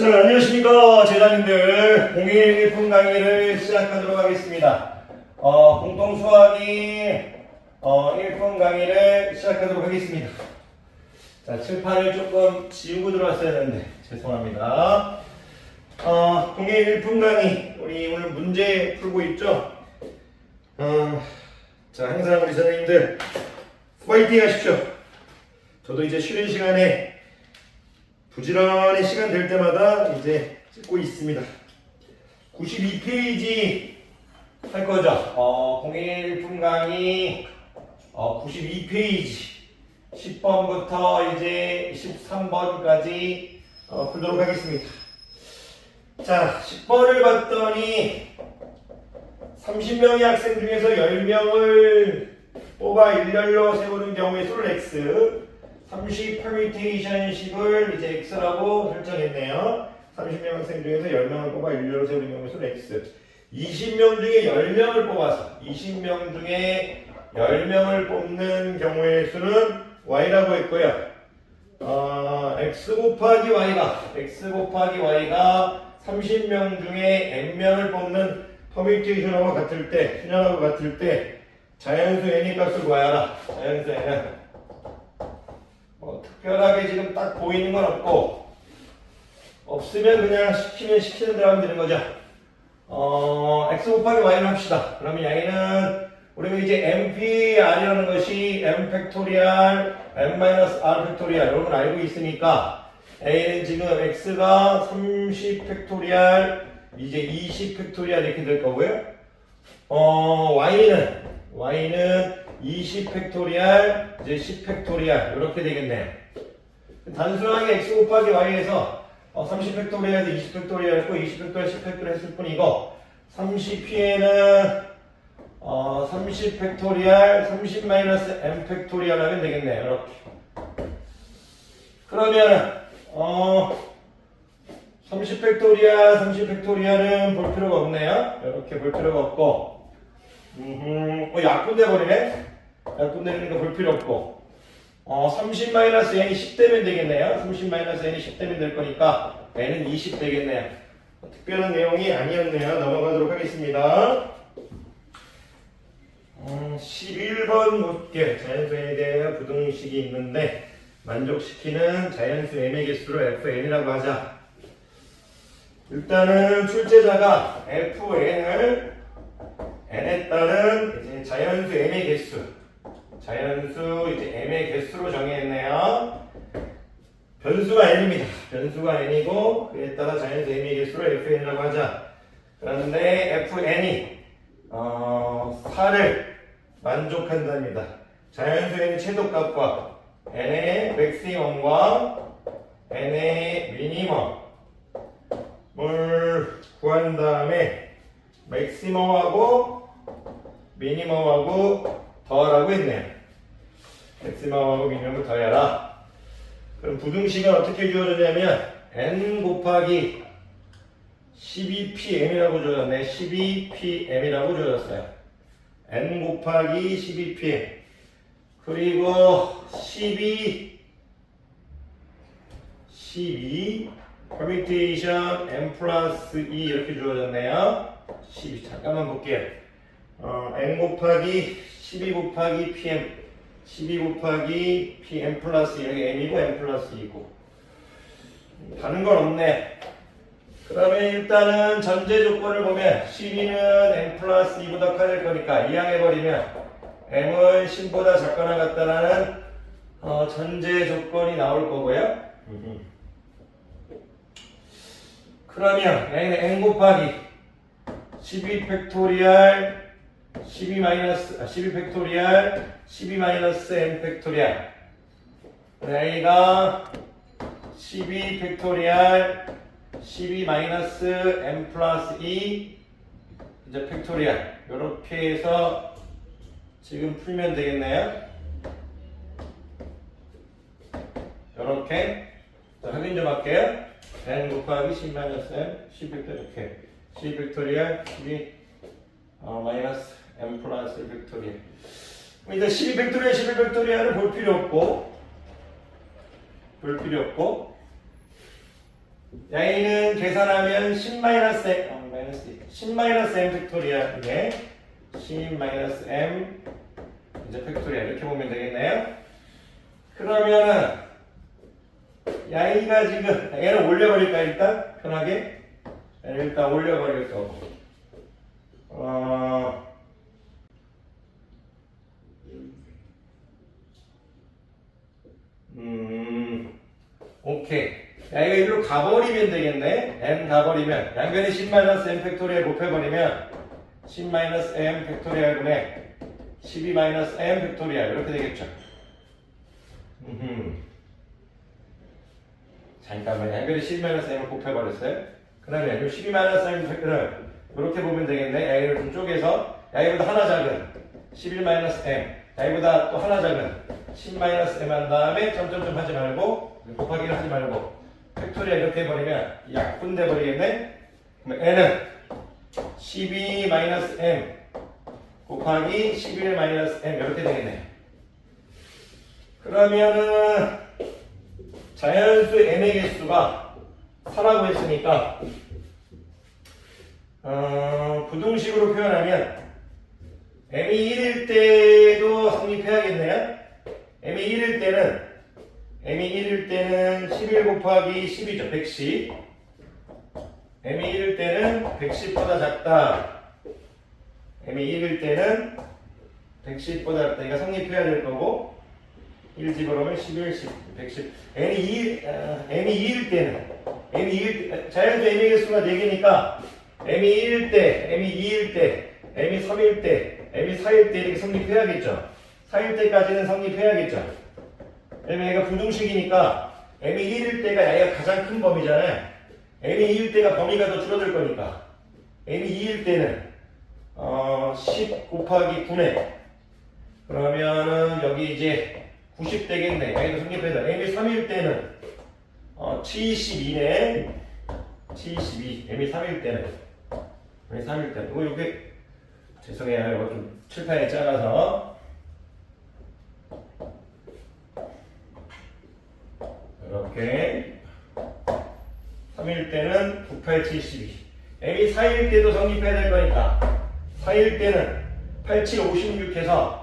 자, 안녕하십니까, 제자님들. 01분 강의를 시작하도록 하겠습니다. 공통수학이 1분 강의를 시작하도록 하겠습니다. 자, 칠판을 조금 지우고 들어왔어야 되는데 죄송합니다. 01분 강의, 우리 오늘 문제 풀고 있죠? 자, 항상 우리 선생님들 파이팅 하십시오. 저도 이제 쉬는 시간에 부지런히 시간 될 때마다 이제 찍고 있습니다. 92페이지 할 거죠. 01분 강의 92페이지 10번부터 이제 13번까지 풀도록 하겠습니다. 자, 10번을 봤더니 30명의 학생 중에서 10명을 뽑아 일렬로 세우는 경우의 수를 x, 30 퍼뮤테이션식을 이제 x라고 설정했네요. 30명 학생 중에서 10명을 뽑아 일렬로 세우는 경우의 수를 x. 20명 중에 10명을 뽑아서 20명 중에 10명을 뽑는 경우의 수는 y라고 했고요. x 곱하기 y가 30명 중에 n명을 뽑는 퍼뮤테이션하고 같을 때, 순환하고 같을 때 자연수 n의 값을 구하여라. 자연수 n은 특별하게 지금 딱 보이는 건 없고, 없으면 그냥 시키면 시키는 대로 하면 되는 거죠. x 곱하기 y를 합시다. 그러면 y는 우리가 이제 mpr이라는 것이 m 팩토리얼 n-r 팩토리얼 이런 걸 알고 있으니까 a는 지금 x가 30 팩토리얼 이제 20 팩토리얼 이렇게 될 거고요. y는 20 팩토리얼 이제 10 팩토리얼 이렇게 되겠네요. 단순하게 x 곱하기 y에서 30 팩토리얼에서 20 팩토리얼 했고 20 팩토리얼 10 팩토리얼 했을 뿐이고 30p에는 30 팩토리얼 30 마이너스 m 팩토리얼 하면 되겠네요. 이렇게. 그러면 30 팩토리얼은 볼 필요가 없네요. 이렇게 볼 필요가 없고 약분돼 버리네. 약분되니까 볼 필요 없고 30-n이 10 되면 되겠네요. 30-n이 10 되면 될 거니까 n은 20 되겠네요. 특별한 내용이 아니었네요. 넘어가도록 하겠습니다. 11번 볼게요. 자연수 n에 대한 부등식이 있는데 만족시키는 자연수 m의 개수로 fn이라고 하자. 일단은 출제자가 fn을 n에 따른 이제 자연수 m의 개수, 자연수 이제 m의 개수로 정의했네요. 변수가 n입니다. 변수가 n이고 그에 따라 자연수 m의 개수로 fn이라고 하자. 그런데 fn이 4를 만족한답니다. 자연수 n의 최소값과 n의 맥시멈과 n의 미니멈을 구한 다음에 맥시멈하고 미니멈하고 더하라고 했네요. 맥시멈하고 미니멈을 더해라. 그럼 부등식은 어떻게 주어졌냐면 n 곱하기 12pm이라고 주어졌네. 12pm이라고 주어졌어요. n 곱하기 12pm 그리고 12 permutation n 플러스 2 이렇게 주어졌네요. 12 잠깐만 볼게요. n 곱하기 12 곱하기 pm 12 곱하기 pm 플러스 여기 n이고 n 플러스 2고 다른 건 없네. 그러면 일단은 전제 조건을 보면 12는 n 플러스 2보다 커야 될 거니까 이항해버리면 m은 10보다 작거나 같다라는 전제 조건이 나올 거고요. 그러면 n 곱하기 12 팩토리얼 12 팩토리얼 12 마이너스 n 팩토리얼 a가 12 팩토리얼 12 마이너스 n 플러스 2 이제 팩토리얼 이렇게 해서 지금 풀면 되겠네요. 이렇게 확인 좀 할게요. n 곱하기 10 마이너스 n 10 팩토리얼 이렇게 10 팩토리얼 12 마이너스 n 플러스 1 팩토리얼 일단 12 팩토리얼 11 팩토리얼을 볼 필요 없고 야이는 계산하면 10-m 팩토리얼 이게 10-m 이제 팩토리얼 이렇게 보면 되겠네요. 그러면은 야이가 지금 얘를 올려버릴까 일단 편하게 얘를 일단 올려버릴 거고 오케이. 야, 이거 일로 가버리면 되겠네. m 가버리면 양변이 10-m 팩토리얼 곱해버리면 10-m 팩토리얼 분의 12-m 팩토리얼 이렇게 되겠죠. 잠깐만 양변이 10-m을 곱해버렸어요. 그러면 이 12-m 팩토리얼 이렇게 보면 되겠네. 야이를 좀 쪼개서 야이보다 하나 작은 11-m 야이보다 또 하나 작은 10-m 한 다음에 점점점 하지 말고 곱하기를 하지 말고 팩토리얼 이렇게 해버리면 약분돼 버리겠네. 그럼 n은 12-m 곱하기 11-m 이렇게 되겠네. 그러면은 자연수 n의 개수가 4라고 했으니까 부등식으로 표현하면 m이 1일 때도 성립해야겠네요. m이 1일 때는 11 곱하기 10이죠. 110. m이 1일 때는 110보다 작다. m이 1일 때는 110보다 작다. 이거 성립해야 될 거고 1 집어넣으면 11, 10, 110. m이 2일 때는 자연수 m의 개수가 4개니까 m이 1일 때, m이 2일 때, m이 3일 때, m이 4일 때 이렇게 성립해야겠죠. 4일 때까지는 성립해야겠죠. 왜냐면 얘가 부등식이니까 m이 1일 때가 얘가 가장 큰 범위잖아요. m이 2일 때가 범위가 더 줄어들 거니까 m이 2일 때는 10 곱하기 9네. 그러면은 여기 이제 90 되겠네. 여기도 성립해서 m이 3일 때는 72네. 72. m이 3일 때는 이게 죄송해요. 이거 좀 칠판에 작아서 이렇게 3일 때는 98, 72. m이 4일 때도 성립해야 될 거니까 4일 때는 87, 56 해서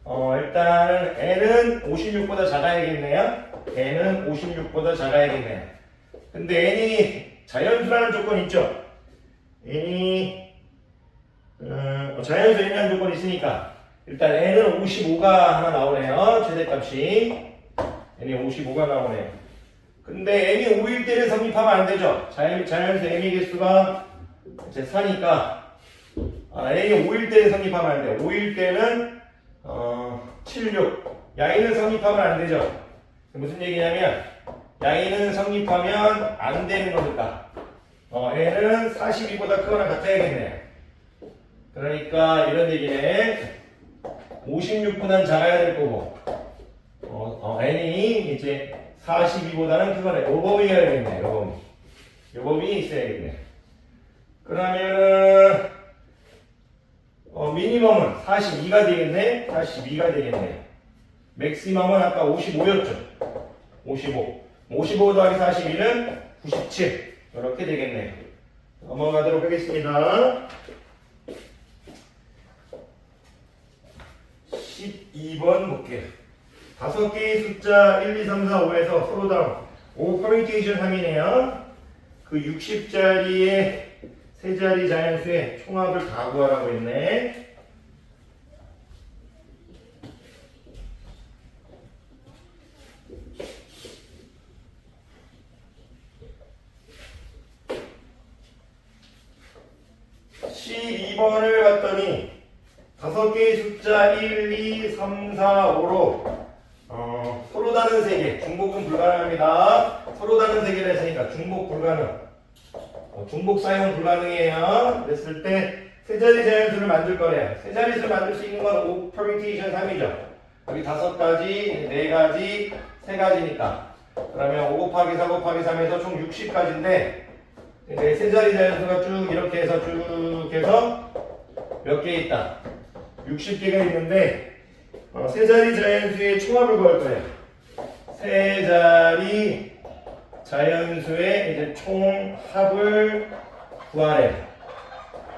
일단은 n은 56보다 작아야겠네요. n은 56보다 작아야겠네요. 근데 n이 자연수라는 조건 있죠. n이 자연수 n이라는 조건이 있으니까 일단 n은 55가 하나 나오네요. 최대값이 n이 55가 나오네요. 근데 n이 5일 때는 성립하면 안 되죠. 자연수 n의 개수가 이제 4니까 n이 5일 때는 성립하면 안 돼요. 5일 때는 76. 야이는 성립하면 안 되죠. 무슨 얘기냐면 야이는 성립하면 안 되는 거니까 n은 42보다 크거나 같아야겠네요. 그러니까 이런 얘기네. 56보다는 작아야 될 거고 n이 이제 42보다는 크거나 요 범위여야겠네. 요 범위 있어야겠네. 그러면은 미니멈은 42가 되겠네. 42가 되겠네. 맥시멈은 아까 55였죠. 55 더하기 42는 97 이렇게 되겠네요. 넘어가도록 하겠습니다. 12번 볼게요. 5개의 숫자 1, 2, 3, 4, 5에서 서로 다음 5 퍼뮤테이션 3이네요. 그 60자리의 세 자리 자연수의 총합을 다 구하라고 했네. (12번을) 봤더니 5개의 숫자 1, 2, 3, 4, 5로 서로 다른 세 개, 중복은 불가능합니다. 서로 다른 세 개를 했으니까 중복 불가능. 중복 사용 불가능해요. 그랬을 때 세 자리 자연수를 만들 거래요. 세 자리수를 만들 수 있는 건 5 퍼뮤테이션 3이죠. 여기 5가지, 4가지, 3가지니까. 그러면 5 곱하기 4 곱하기 3에서 총 60가지인데 세 자리 자연수가 쭉 이렇게 해서 쭉 해서 몇 개 있다. 60개가 있는데 세 자리 자연수의 총합을 구할 거예요. 세 자리 자연수의 이제 총합을 구하래.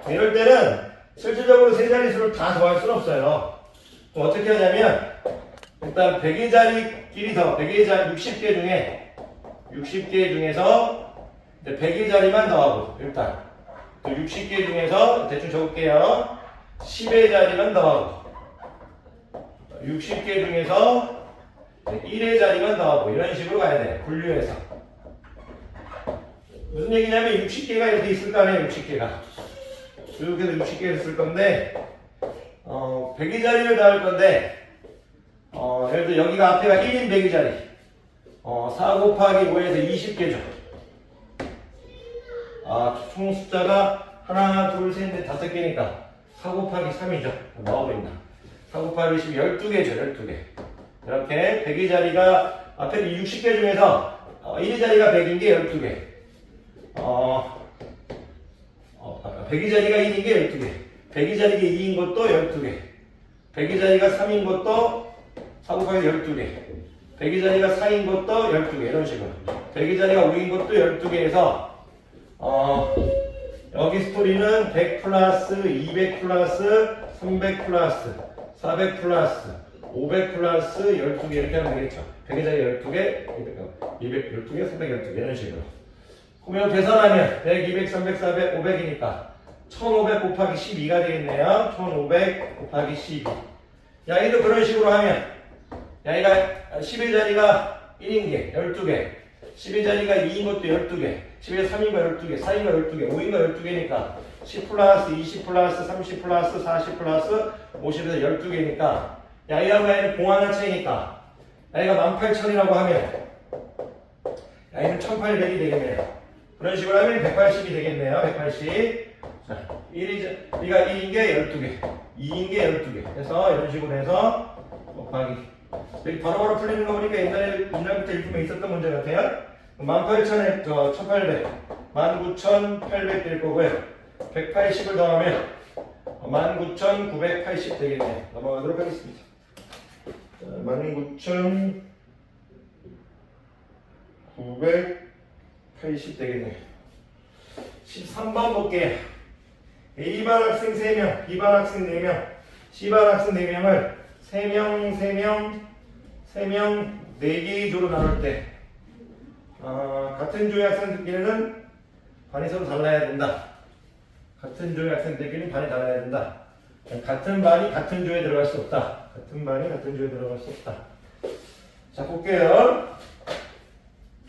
이럴 때는 실질적으로 세 자릿수를 다 더할 수는 없어요. 그럼 어떻게 하냐면 일단 100의 자리끼리 더 100의 자리 60개 중에서 100의 자리만 더하고 일단 또 60개 중에서 대충 적을게요. 10의 자리만 더하고 60개 중에서 1의 자리만 더하고 이런 식으로 가야 돼요. 분류해서. 무슨 얘기냐면 60개가 이렇게 있을 거 아니에요. 60개가. 이렇게 해서 60개를 쓸 건데 100의 자리를 더할 건데 예를 들어 여기가 앞에가 1인 100의 자리 4 곱하기 5에서 20개죠. 총 숫자가 하나, 둘, 셋, 넷, 5개니까 4 곱하기 3이죠. 나와버린다. 4 곱하기 10, 12개죠. 12개. 이렇게 100의 자리가 앞에 60개 중에서 1의 자리가 100인 게 12개. 100의 자리가 1인 게 12개. 100의 자리가 2인 것도 12개. 100의 자리가 3인 것도 4 곱하기 12개. 100의 자리가 4인 것도 12개. 이런 식으로. 100의 자리가 5인 것도 12개에서 여기 스토리는 100 플러스 200 플러스 300 플러스 400 플러스 500 플러스 12개 이렇게 하면 되겠죠. 100의 자리 12개, 200 12개, 300 12개 이런 식으로. 그러면 계산하면 100, 200, 300, 400, 500이니까 1500 곱하기 12가 되겠네요. 1500 곱하기 12. 야, 얘도 그런 식으로 하면 야, 얘가 10의 자리가 1인 게 12개, 10의 자리가 2인 것도 12개, 10의 3인 거 12개, 4인 거 12개, 5인 거 12개니까 10 플러스 20 플러스 30 플러스 40 플러스 50에서 12개니까 야, 얘하고 얘는 공항하체니까 야, 얘가 18,000이라고 하면 야, 얘는 1800이 되겠네요. 그런 식으로 하면 180이 되겠네요. 180. 자, 1가 1인 게 12개, 2인 게 12개. 해서 이런 식으로 해서 곱하기. 여기 바로바로 풀리는 거 보니까 옛날부터 읽으면 있었던 문제 같아요. 18,000에 1800, 19,800 될 거고요. 180을 더하면 19,980 되겠네요. 넘어가도록 하겠습니다. 19,980 되겠네요. 13번 볼게요. A반 학생 3명, B반 학생 4명, C반 학생 4명을 3명, 4개의 조로 나눌 때 같은 조의 학생들끼리는 반이 서로 달라야 된다. 같은 조의 학생들끼리는 반이 달라야 된다. 같은 반이 같은 조에 들어갈 수 없다. 같은 반이 같은 조에 들어갈 수 없다. 자, 볼게요.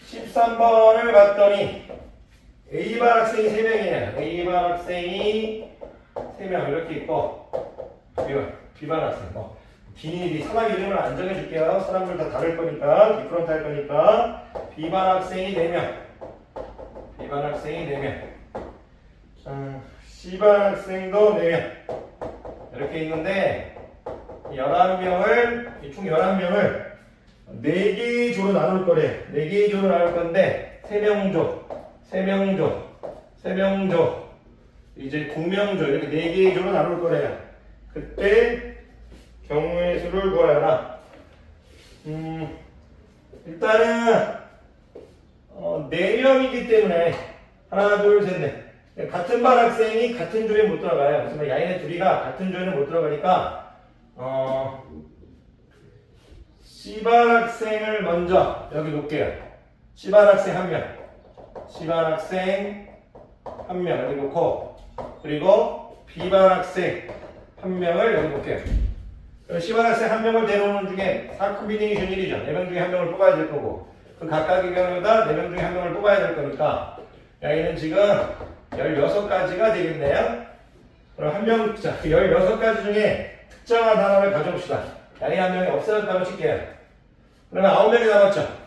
13번을 봤더니 A반 학생이 3명이에요. A반 학생이 3명 이렇게 있고 B반 학생 비닐이 사람 이름을 안 정해줄게요. 사람들 다 다를 거니까 디프런트 할 거니까 B반 학생이 4명 B반 학생이 4명 C반 학생도 4명 이렇게 있는데 11명을 총 11명을 4개의 조로 나눌 거래. 4개의 조로 나눌 건데 3명 조 이제 2명 조 이렇게 4개의 조로 나눌 거래요. 그때 경우의 수를 구하여라. 일단은 4명이기 때문에 하나 둘 셋 넷 같은 반 학생이 같은 조에 못 들어가요. 그래서 야인의 둘이가 같은 조에는 못 들어가니까 C반 학생을 먼저 여기 놓을게요. C반 학생 1명 C반 학생 1명 여기 놓고 그리고 B반 학생 1명을 여기 놓을게요. C반 학생 1명을 내놓는 중에 4콤비네이션 1이죠. 4명 중에 1명을 뽑아야 될 거고 그 각각의 경우다 4명 중에 1명을 뽑아야 될 거니까 얘는 지금 16가지가 되겠네요. 그럼 16가지 중에 특정한 단어를 가져옵시다. 양이 1명이 없어졌다고 칠게요. 그러면 9명이 남았죠.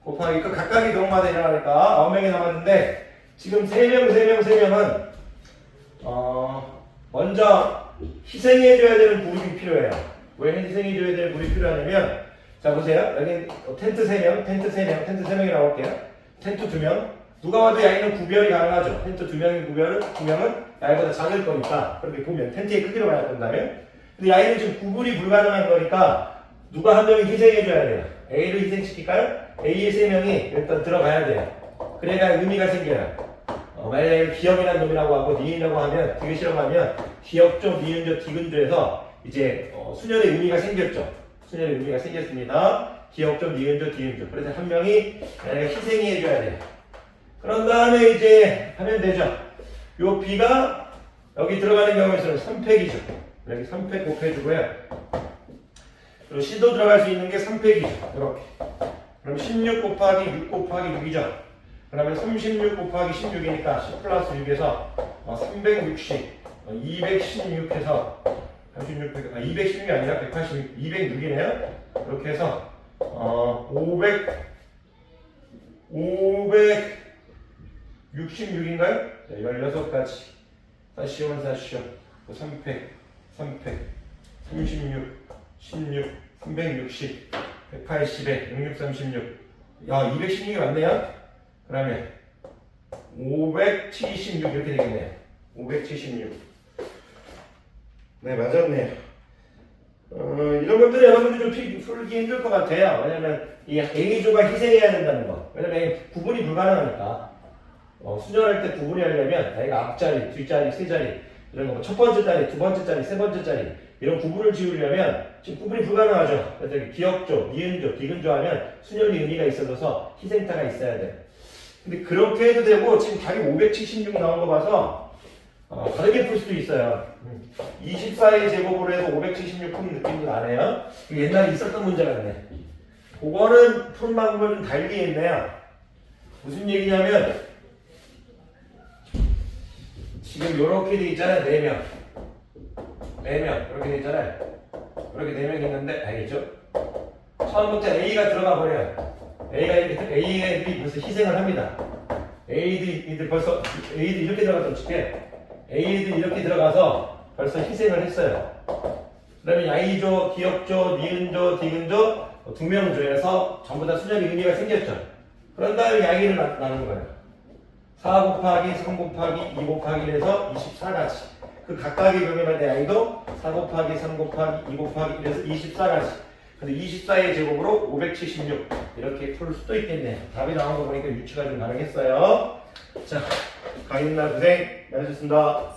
곱하기 그 각각의 경우마다 일어나니까 9명이 남았는데 지금 3명은 먼저 희생해줘야 되는 그룹이 필요해요. 왜 희생해줘야 되는 그룹이 필요하냐면 자 보세요. 여기 텐트 3명이 나올게요. 텐트 2명 누가 와도 야이는 구별이 가능하죠. 텐트 2명은 야이보다 작을 거니까 그렇게 보면 텐트의 크기로 봐야 된다면 근데 야이는 지금 구분이 불가능한 거니까 누가 한 명이 희생해줘야 돼요. A를 희생시킬까요? A의 3명이 일단 들어가야 돼요. 그래야 의미가 생겨요. 만약에 기억이라는 놈이라고 하고 니은이라고 하면 디귿이라고 하면 기억조, 니은조, 디귿조에서 이제 순열의 의미가 생겼죠. 순열의 의미가 생겼습니다. 기억조, 니은조, 디귿조. 그래서 한 명이 만약에 희생이 해줘야 돼요. 그런 다음에 이제 하면 되죠. 요 B가 여기 들어가는 경우에서는 3팩이죠. 여기 3팩 곱해주고요. 그리고 C도 들어갈 수 있는 게 3팩이죠. 이렇게. 그럼 16 곱하기 6 곱하기 6이죠. 그러면 36 곱하기 16이니까 10 플러스 6에서 360, 216 해서 216이 아니라 186, 206이네요. 이렇게 해서 566인가요? 16가지. 사시온, 3팩, 36, 16, 360, 180에 6636. 야, 216이 맞네요? 그러면 576 이렇게 되겠네요. 576. 네, 맞았네요. 이런 것들은 여러분들이 좀 풀기 힘들 것 같아요. 왜냐면 이 A조가 희생해야 된다는 거. 왜냐면 구분이 불가능하니까. 수련할 때 구분이 하려면 A가 앞자리, 뒷자리, 세자리 이런 거, 첫 번째 자리, 두 번째 자리, 세 번째 자리 이런 구분을 지으려면 지금 구분이 불가능하죠. 그래서 기억조, 니은조, 디귿조 하면 순열이 의미가 있어서 희생자가 있어야 돼요. 근데 그렇게 해도 되고 지금 답이 576 나온 거 봐서 다르게 풀 수도 있어요. 24의 제곱으로 해서 576 푸는 느낌도 나네요. 옛날에 있었던 문제 같네. 그거는 푸는 방법을 좀 달리 했네요. 무슨 얘기냐면 지금 요렇게 돼 있잖아요. 4명. 4명. 이렇게 돼 있잖아요. 이렇게 4명 있는데 알겠죠? 처음부터 A가 들어가 버려요. A들이 벌써 희생을 합니다. A들이 벌써, A들이 이렇게 들어가서 칠게. A들이 이렇게 들어가서 벌써 희생을 했어요. 그러면 I조, 기억조, 니은조, 디귿조, 2명 조에서 전부 다 순열이 의미가 생겼죠. 그런 다음에 양의를 나눈 거예요. 4 곱하기 3 곱하기 2 곱하기 해서 24가지. 그 각각의 경우에만 양의도 4 곱하기 3 곱하기 2 곱하기 1에서 24가지. 근데 24의 제곱으로 576 이렇게 풀 수도 있겠네요. 답이 나온 거 보니까 유추가 좀 가능했어요. 자, 강의날 고생 많으셨습니다.